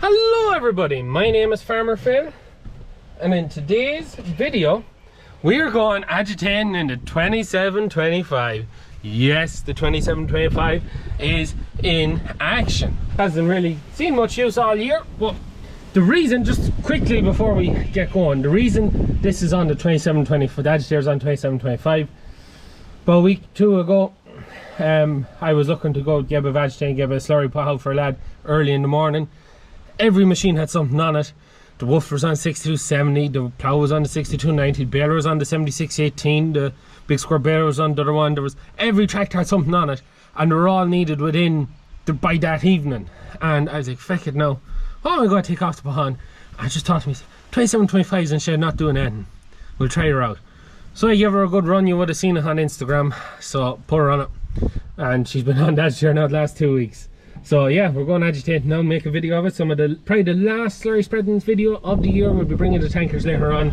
Hello everybody, my name is Farmer Phil, and in today's video we are going agitating in the 2725. Yes, the 2725 is in action. Hasn't really seen much use all year, but the reason, just quickly before we get going, the reason this is on the 2725, the agitator's on 2725, about a week, two ago, I was looking to go get a bit of agitating, get a bit of slurry put out for a lad early in the morning. Every machine had something on it. The woofer was on 6270, the plough was on the 6290, the baler was on the 7618, the big square baler was on the other one. There was, every tractor had something on it, and they were all needed by that evening. And I was like, feck it now, what am I going to take off the behind? I just thought to myself, 2725s instead of not doing anything, we'll try her out. So I gave her a good run. You would have seen it on Instagram, so put her on it, and she's been on that chair now the last 2 weeks. So yeah, we're going to agitate now, make a video of it. Probably the last slurry spreading video of the year. We'll be bringing the tankers later on.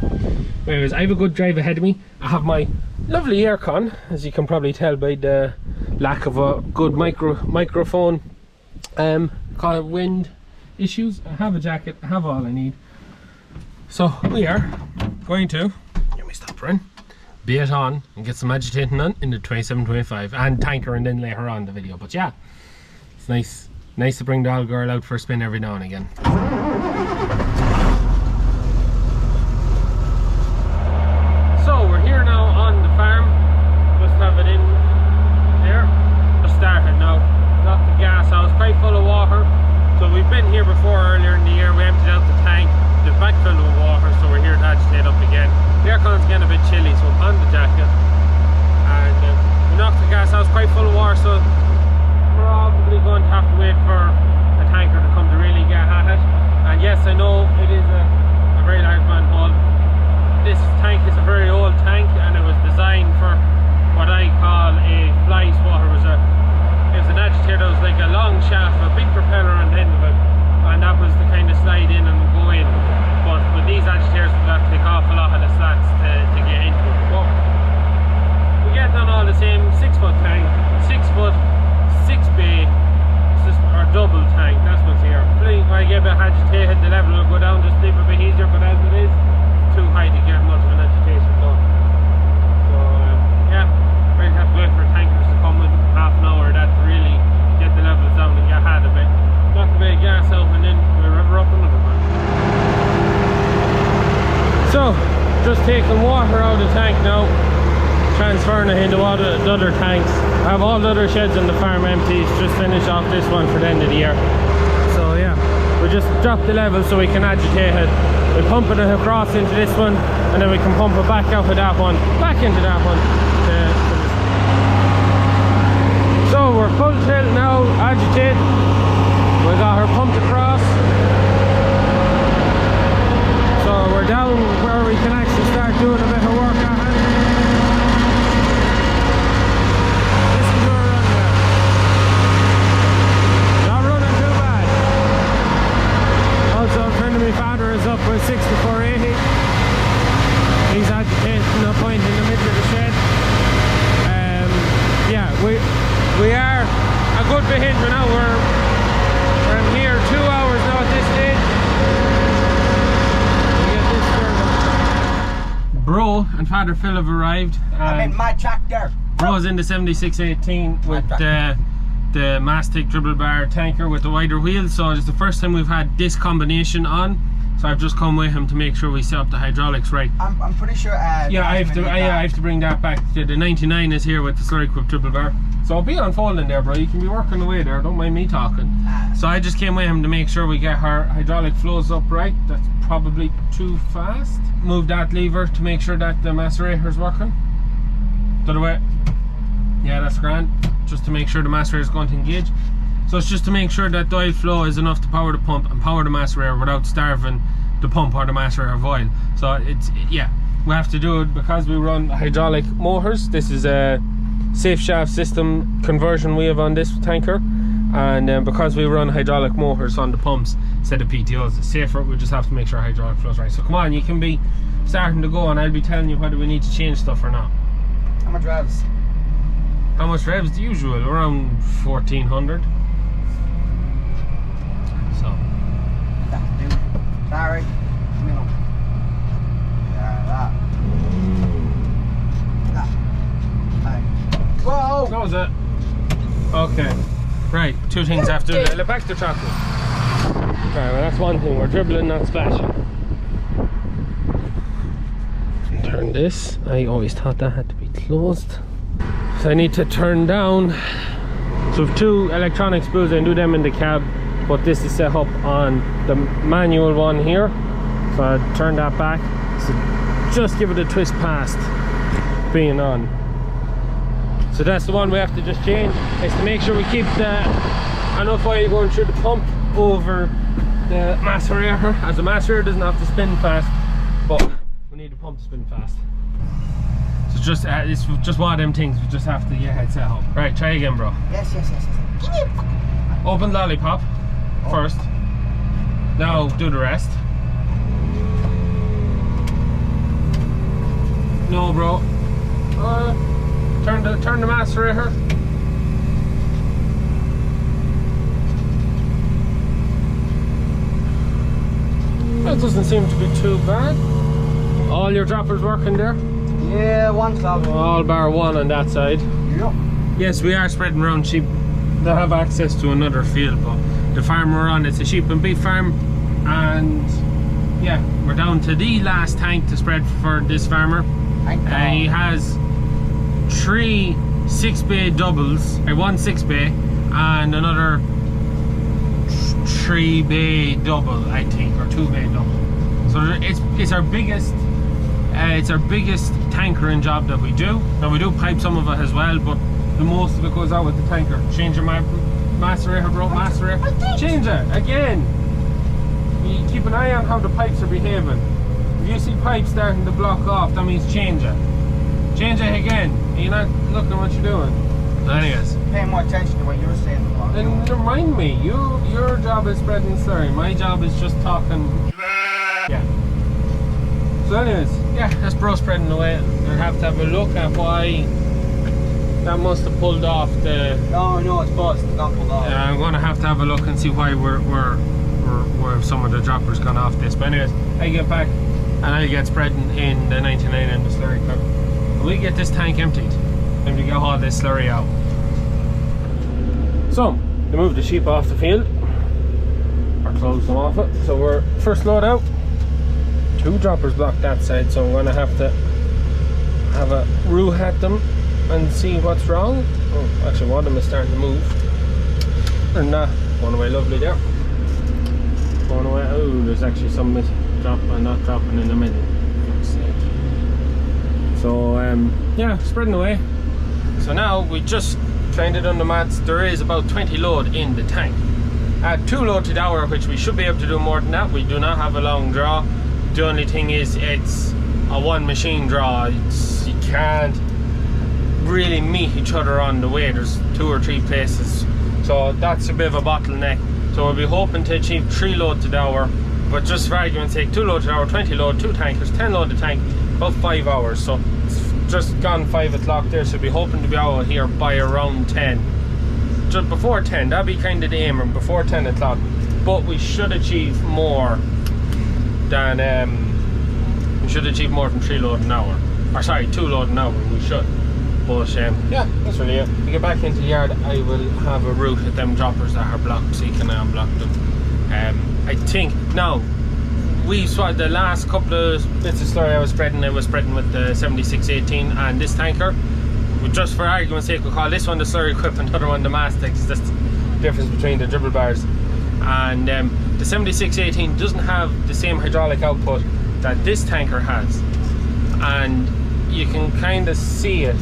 Anyways, I have a good drive ahead of me. I have my lovely EirCode, as you can probably tell by the lack of a good microphone. Call it wind issues. I have a jacket, I have all I need. So we are going to, let me stop running, bait on and get some agitating on in the 2725 and tanker, and then later on the video. But yeah, it's nice to bring the old girl out for a spin every now and again. So we're here now on the farm. Just have it in there. Just started now. Got the gas. I was quite full of water. So we've been here before earlier in the year. We emptied out the tank. The back filled with water. So we're here to agitate up again. The aircon's getting a bit chilly, so I'm on the jacket. And we knocked the gas. I was quite full of water, so probably going to have to wait for a tanker to come to really get at it. And yes, I know it is a very large manhole. This tank is a very old tank, and it was designed for what I call a fly swatter. It was an agitator. It was like a long shaft, a big propeller on the end of it, and that was to kind of slide in and go in. But with these agitators, we have to take off a lot of the slats to get into it. But we get on all the same 6-foot tank, 6 foot, 6 bay, or double tank. That's what's here. When I get a bit agitated, the level will go down just a little bit easier, but as it is, it's too high to get much of an agitation done. So yeah, we'll have to wait for tankers to come in half an hour that to really get the levels down and get ahead of it. Knock a bit of gas out, and then we're ever up another one. So just taking water out of the tank now, transferring it into all the other tanks. I have all the other sheds in the farm empty. Just finished off this one for the end of the year. So yeah, we just drop the level so we can agitate it. We pump it across into this one, and then we can pump it back out of that one, back into that one. So we're full tilt now, agitate. We got her pumped across. So we're down where we can actually start doing a bit of work on it. My father is up with 6480. He's agitating a point in the middle of the shed. Yeah, we are a good bit into now. We're here 2 hours now at this stage. We get this Bro and Father Phil have arrived. I'm in my tractor. Bro's in the 7618 with the Massey'S triple bar tanker with the wider wheels. So it's the first time we've had this combination on, so I've just come with him to make sure we set up the hydraulics right. I'm pretty sure yeah, I have to bring that back. The 99 is here with the slurry equipped triple bar, so I'll be unfolding there, bro. You can be working away there, don't mind me talking. So I just came with him to make sure we get our hydraulic flows up right. That's probably too fast. Move that lever to make sure that the macerator is working. The other way. Yeah, that's grand. Just to make sure the macerator is going to engage. So it's just to make sure that the oil flow is enough to power the pump and power the macerator without starving the pump or the macerator of oil. So yeah, we have to do it because we run hydraulic motors. This is a safe shaft system conversion we have on this tanker, and because we run hydraulic motors on the pumps instead of PTOs, it's safer. We just have to make sure hydraulic flows right. So come on, you can be starting to go and I'll be telling you whether we need to change stuff or not. How much revs? How much revs? The usual, around 1400. Sorry. No. Yeah, that. Whoa! That was it. Okay. Right, two things after the back to chocolate. Right, well that's one thing. We're dribbling, not splashing. Turn this. I always thought that had to be closed. So I need to turn down. So we have two electronic spools. I do them in the cab, but this is set up on the manual one here. So I turn that back. So just give it a twist past being on. So that's the one we have to just change. Is to make sure we keep enough oil going through the pump over the macerator, as the macerator doesn't have to spin fast, but we need the pump to spin fast. So it's just one of them things we just have to get it set up. Right, try again, bro. Yes. Open lollipop first. Now do the rest. No, bro. Turn the macerator. That doesn't seem to be too bad. All your droppers working there? Yeah, one stop. All bar one on that side. Yep. Yes, we are spreading around sheep that have access to another field, but the farm we're on, it's a sheep and beef farm, and yeah, we're down to the last tank to spread for this farmer. He has 3 6-bay doubles, one 6-bay and another 3-bay double, I think, or 2-bay double. So it's our biggest tankering job that we do. Now we do pipe some of it as well, but the most of it goes out with the tanker. Change your macerator, bro. Macerator. Change it again. You keep an eye on how the pipes are behaving. If you see pipes starting to block off, that means change it. Change it again. You're not looking at what you're doing. Anyways. Pay more attention to what you were saying. And remind me, your job is spreading slurry. My job is just talking. Yeah. So anyways, yeah, that's bro spreading away. I have to have a look at why that must have pulled off the. No, it's bust. It's not pulled off. Yeah, I'm gonna have to have a look and see why we're some of the droppers gone off this. But anyways, I get back and I get spreading in the 99 and the slurry cup. We get this tank emptied and we get all this slurry out. So, to move the sheep off the field, or close them off it. So we're first load out. 2 droppers blocked that side, so I'm gonna have to have a roo at them and see what's wrong. Oh, actually one of them is starting to move. And going away lovely there. Going away. Oh, there's actually some not dropping in the middle. So yeah, spreading away. So now we just trained it on the mats. There is about 20 load in the tank. At 2 load to the hour, which we should be able to do more than that. We do not have a long draw. The only thing is it's a one machine draw. You can't really meet each other on the way. There's 2 or 3 places. So that's a bit of a bottleneck. So we'll be hoping to achieve 3 load to the hour. But just for argument's sake, 2 load to the hour, 20 load, 2 tankers, 10 load the tank, about 5 hours. So it's just gone 5 o'clock there. So we'll be hoping to be out here by around 10. Just before 10, that'd be kind of the aim, before 10 o'clock. But we should achieve more than 3 load an hour. Or sorry, 2 load an hour, we should. But yeah, that's really it. We get back into the yard, I will have a route at them droppers that are blocked, so you can unblock them. I think, now, we saw the last couple of bits of slurry I was spreading with the 7618 and this tanker. Just for argument's sake, we'll call this one the slurry equipment, the other one the Massey'S. That's the difference between the dribble bars. And the 7618 doesn't have the same hydraulic output that this tanker has. And you can kind of see it.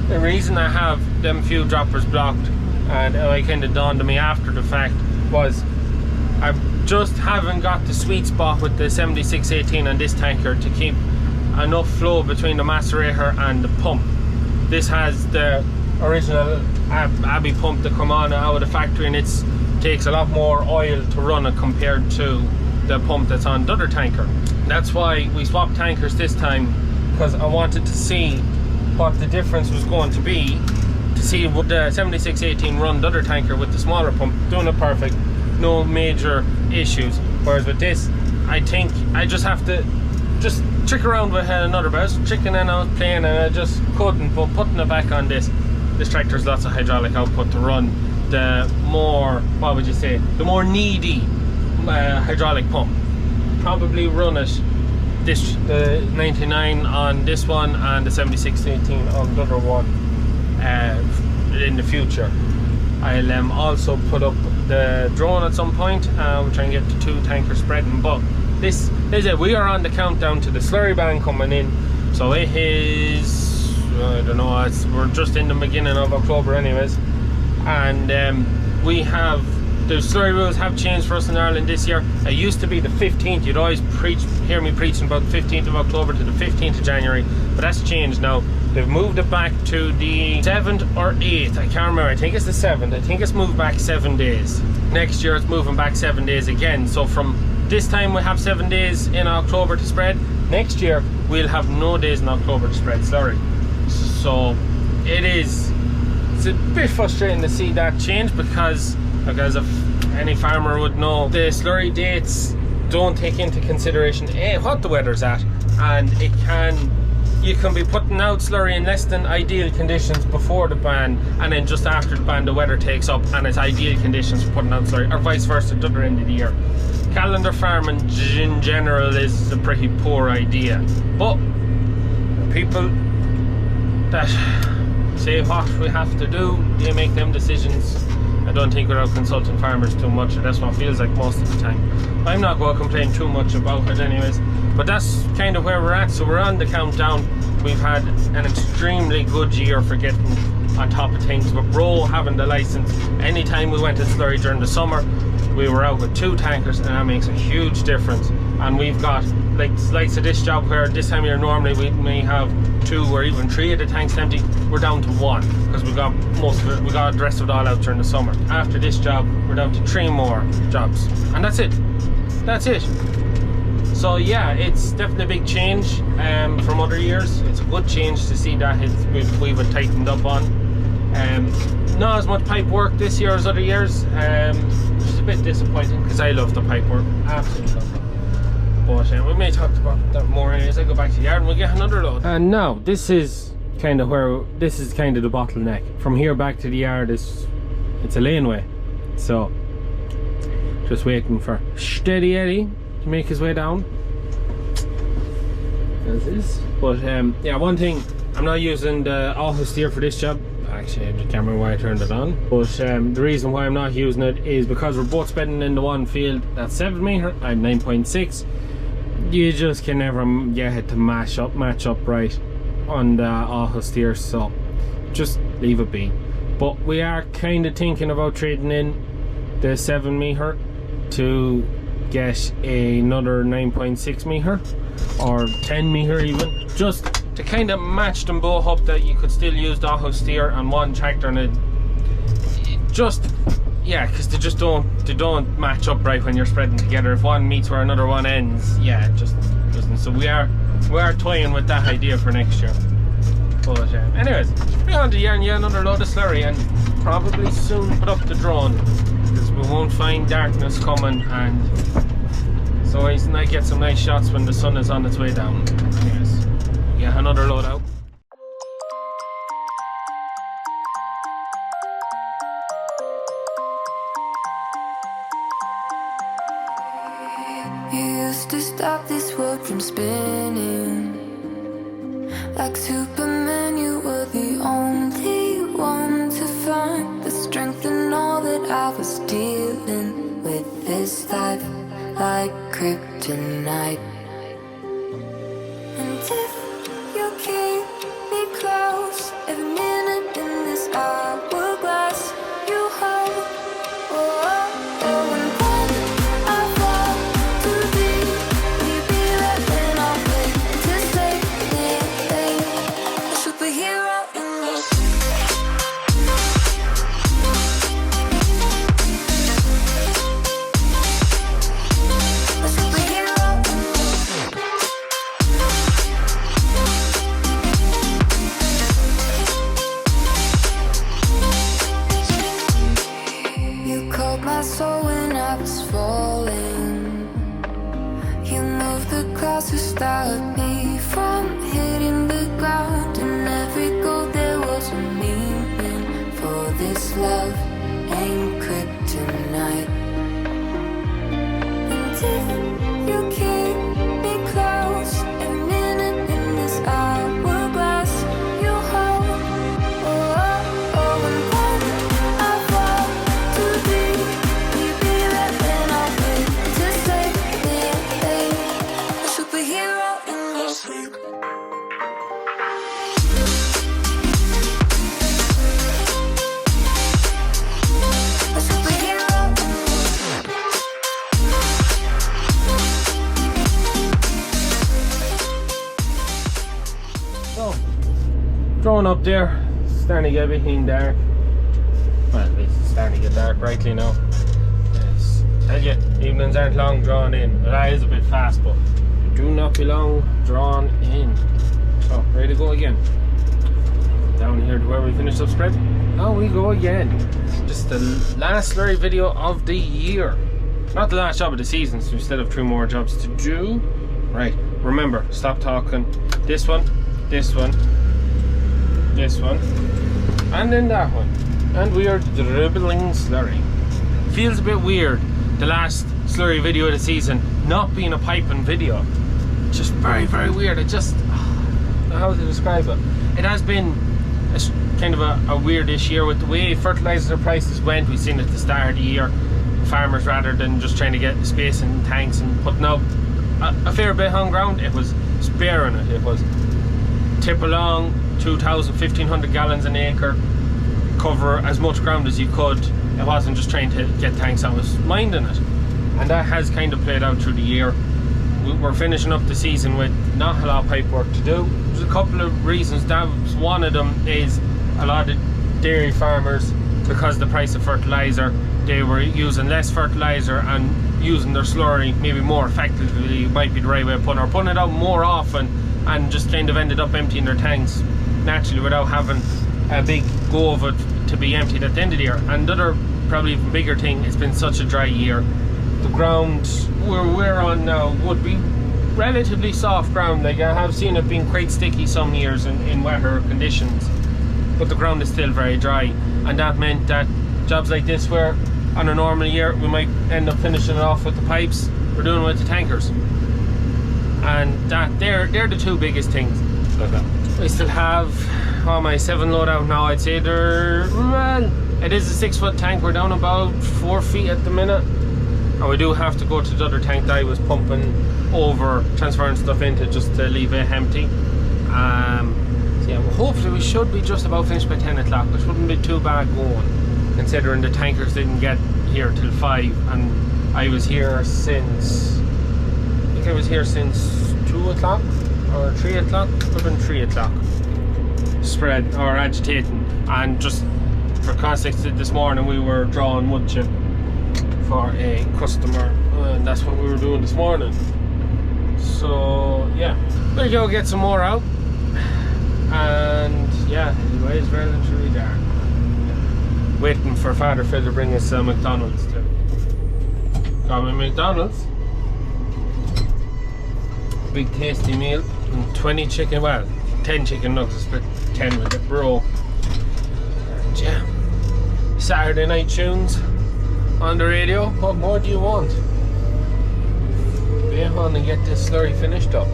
The reason I have them few droppers blocked, and it kind of dawned on me after the fact, was I just haven't got the sweet spot with the 7618 and this tanker to keep enough flow between the macerator and the pump. This has the original Abbey pump that come on out of the factory, and it takes a lot more oil to run it compared to the pump that's on the other tanker. That's why we swapped tankers this time, because I wanted to see what the difference was going to be, to see would the 7618 run the other tanker with the smaller pump, doing it perfect, no major issues, whereas with this I think I just have to just trick around with another bit. I was tricking and I was playing and I just couldn't, but putting it back on this tractor's lots of hydraulic output to run the more, what would you say, the more needy hydraulic pump. Probably run it the 99 on this one and the 7618 on the other one in the future. I'll also put up the drone at some point. We'll try and get the 2 tankers spreading, but this is it. We are on the countdown to the slurry ban coming in, so it is, I don't know, we're just in the beginning of October anyways, and we have, the slurry rules have changed for us in Ireland this year. It used to be the 15th, you'd always hear me preaching about the 15th of October to the 15th of January, but that's changed now. They've moved it back to the 7th or 8th, I can't remember, I think it's the 7th, I think it's moved back 7 days. Next year it's moving back 7 days again, so from this time we have 7 days in October to spread. Next year we'll have no days in October to spread slurry. So it's a bit frustrating to see that change, because if any farmer would know, the slurry dates don't take into consideration what the weather's at, and you can be putting out slurry in less than ideal conditions before the ban, and then just after the ban the weather takes up and it's ideal conditions for putting out slurry, or vice versa at the other end of the year. Calendar farming in general is a pretty poor idea, but people that say what we have to do, they make them decisions. I don't think without consulting farmers too much, or that's what it feels like most of the time. I'm not going to complain too much about it anyways, but that's kind of where we're at. So we're on the countdown. We've had an extremely good year for getting on top of things, with Bro having the license. Anytime we went to slurry during the summer, we were out with 2 tankers, and that makes a huge difference. And we've got, like to this job where this time of year normally we may have 2 or even 3 of the tanks empty, we're down to 1 because we got most of it, we got the rest of it all out during the summer. After this job we're down to 3 more jobs, and that's it. So yeah, it's definitely a big change from other years. It's a good change to see that we've tightened up on. Not as much pipe work this year as other years, which is a bit disappointing because I love the pipe work, absolutely love it. But we may talk about that more as I go back to the yard and we'll get another load. And now this is kind of the bottleneck. From here back to the yard it's a laneway, so just waiting for Steady Eddie to make his way down. As is. But yeah, one thing, I'm not using the auto steer for this job. Actually, I can't remember why I turned it on, but the reason why I'm not using it is because we're both spreading in the one field that's 7 meter, I'm 9.6. You just can never get it to match up right on the auto steer, so just leave it be. But we are kind of thinking about trading in the 7 meter to get another 9.6 meter or 10 meter even, just to kind of match them both up, that you could still use the auto steer on one tractor, and it just, yeah, because they don't match up right when you're spreading together. If one meets where another one ends, yeah, it just doesn't. So we are toying with that idea for next year. But anyways, bring on to the yarn, yeah, another load of slurry, and probably soon put up the drone, because we won't find darkness coming, and so I might get some nice shots when the sun is on its way down. Anyways, yeah, another load out. You used to stop this world from spinning. Like Superman, you were the only one to find the strength in all that I was dealing with. This life like kryptonite. And if you keep me close, every minute in this hourglass you hold. Oh, oh, oh, and when I fall to thee, will you be there when I wait to save me? A superhero in me. A superhero in me. You called my soul when I was falling. walls to stop me from hitting the ground. In every goal there was a meaning, for this love ain't kryptonite. And if you keep me close, every minute in this hourglass you hold. Oh, oh, oh, and when I fall too deep, you be there when I'm with to save me, a superhero in your sleep. A superhero in your sleep. So, drone up there, starting to get everything dark. Well, at least it's starting to get dark brightly now. Yes. Tell you, evenings aren't long drawn in. That is a bit fast, but they do not be long drawn in. So, ready to go again. Down here to where we finished up spread. Now we go again. Just the last slurry video of the year. Not the last job of the season, so we still have 3 more jobs to do. Right, remember, stop talking. This one, this one, this one, and then that one. And we are dribbling slurry. Feels a bit weird, the last slurry video of the season not being a piping video. Just very, very weird. It just, I don't know how to describe it. It has been kind of a weirdish year with the way fertilizer prices went. We've seen at the start of the year, farmers, rather than just trying to get space in tanks and putting out a fair bit on ground, it was sparing it. It was tip along 2,000, 1,500 gallons an acre, cover as much ground as you could. It wasn't just trying to get tanks, I was minding it. And that has kind of played out through the year. We're finishing up the season with not a lot of pipe work to do. There's a couple of reasons. That's one of them is a lot of dairy farmers, because of the price of fertilizer, they were using less fertilizer and using their slurry maybe more effectively, might be the right way of putting it, or putting it out more often, and just kind of ended up emptying their tanks naturally without having a big go of it to be emptied at the end of the year. And the other, probably even bigger thing, it's been such a dry year. The ground where we're on now would be relatively soft ground. Like, I have seen it being quite sticky some years in wetter conditions, but the ground is still very dry, and that meant that jobs like this, where on a normal year we might end up finishing it off with the pipes, we're doing it with the tankers. And that they're the 2 biggest things. I still have my 7 load out now. I'd say they're, well, it is a 6-foot tank. We're down about 4 feet at the minute, and we do have to go to the other tank that I was pumping over, transferring stuff into, just to leave it empty. So yeah, well, hopefully we should be just about finished by 10 o'clock, which wouldn't be too bad going, considering the tankers didn't get here till 5, and I was here since, I think I was here since 2 o'clock or 3 o'clock. Could have been 3 o'clock. Spread or agitating. And just for context, this morning we were drawing wood chip for a customer, and that's what we were doing this morning. So yeah, we'll go get some more out. And yeah, it is relatively dark. Waiting for Father Phil to bring us McDonald's too. Got my McDonald's. Big tasty meal and 20 chicken, well, 10 chicken nuggets, but 10 with it, bro. And yeah, Saturday night tunes on the radio. What more do you want? Be on and get this slurry finished up.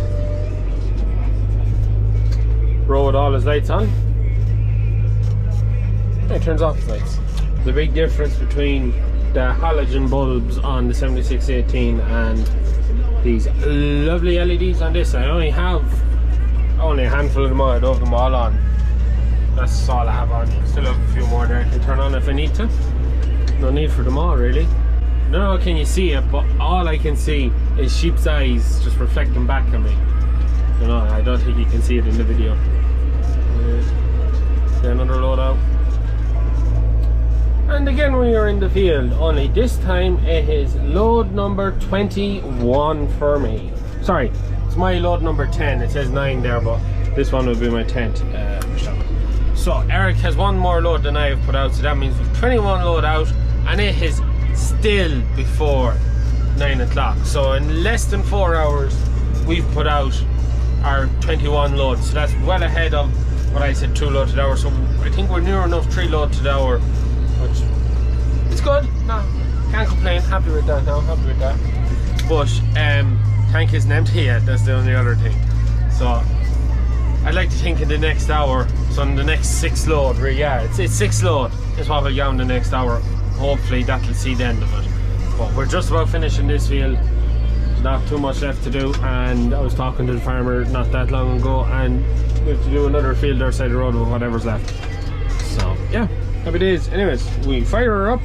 Bro with all his lights on. He turns off his lights. The big difference between the halogen bulbs on the 7618 and these lovely LEDs on this, I only have a handful of them on. I don't have them all on. That's all I have on. Still have a few more there I can turn on if I need to. No need for them all, really. I don't know, can you see it, but all I can see is sheep's eyes just reflecting back at me. I don't think you can see it in the video. Get another load out. And again, we are in the field, only this time it is load number 21 for me. Sorry, it's my load number 10. It says 9 there, but this one will be my 10th shop. So Eric has one more load than I have put out, so that means we've 21 load out, and it is still before 9 o'clock. So in less than 4 hours we've put out our 21 loads, so that's well ahead of what I said 2 loads an hour. So I think we're near enough 3 loads an hour, which is good. No, can't complain. Happy with that now. Happy with that. But tank isn't empty yet. That's the only other thing. So I'd like to think in the next hour, so in the next 6 load, yeah, it's 6 load is what we'll get in the next hour. Hopefully that'll see the end of it. But we're just about finishing this field. There's not too much left to do, and I was talking to the farmer not that long ago, and we have to do another field our side of the road with whatever's left. So yeah, happy days. Anyways, we fire her up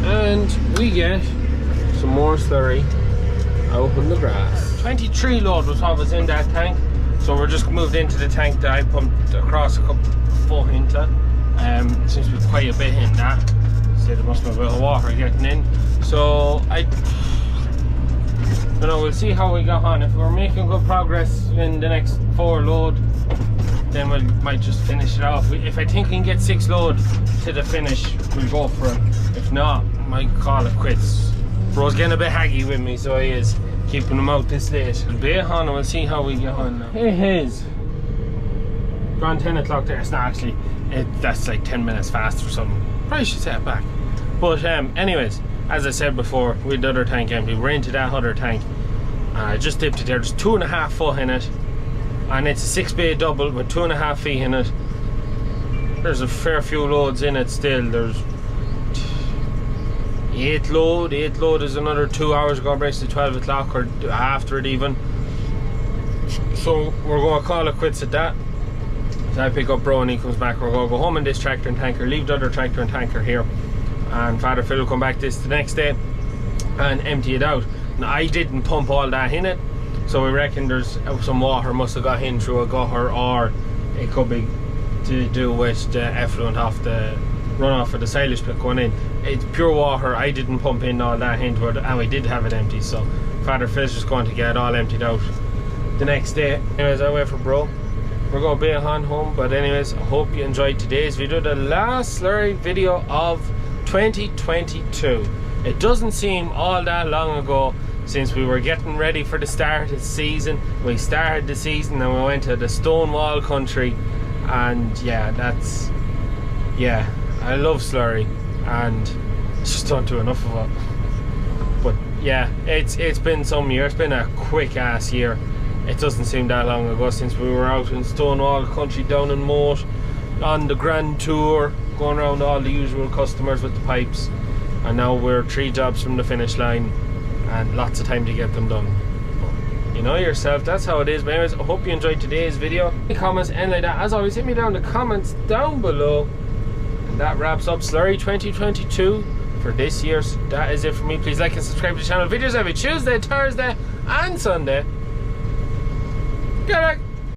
and we get some more slurry out in the grass. 23 load was what was in that tank, so we're just moved into the tank that I pumped across a couple foot into. Seems to be quite a bit in that, so there must be a bit of water getting in. So I don't know, we'll see how we got on. If we're making good progress in the next 4 load, then we might just finish it off. If I think we can get 6 load to the finish, we'll go for it. If not, I might call it quits. Bro's getting a bit haggy with me, so he is keeping him out this late. We'll be on and we'll see how we get on now. It is gone 10 o'clock there. It's not actually, that's like 10 minutes fast or something. Probably should set it back. But anyways, as I said before, we had the other tank empty. We're into that other tank. I just dipped it there. There's 2.5 foot in it, and it's a 6 bay double with 2.5 feet in it. There's a fair few loads in it still. There's 8 load. 8 load is another 2 hours ago, breaks to 12 o'clock or after it even. So we're going to call it quits at that. So I pick up Bro and he comes back. We're going to go home in this tractor and tanker, leave the other tractor and tanker here, and Father Phil will come back the next day and empty it out. Now I didn't pump all that in it, so we reckon there's some water must have got in through a gutter, or it could be to do with the effluent off the runoff of the silage pit going in. It's pure water. I didn't pump in all that into it, and we did have it empty, so Father Phil's just going to get it all emptied out the next day. Anyways, I wait for Bro. We're going to be on home, but anyways, I hope you enjoyed today's video, the last slurry video of 2022. It doesn't seem all that long ago since we were getting ready for the start of the season. We started the season and we went to the Stonewall country, and yeah, I love slurry and just don't do enough of it. But yeah, it's been some year. It's been a quick ass year. It doesn't seem that long ago since we were out in Stonewall country down in Moat on the grand tour, going around all the usual customers with the pipes, and now we're 3 jobs from the finish line and lots of time to get them done. But you know yourself, that's how it is. But anyways, I hope you enjoyed today's video. Any comments, anything like that, as always, hit me down in the comments down below. And that wraps up Slurry 2022 for this year. So that is it for me. Please like and subscribe to the channel. Videos every Tuesday, Thursday and Sunday. Get back.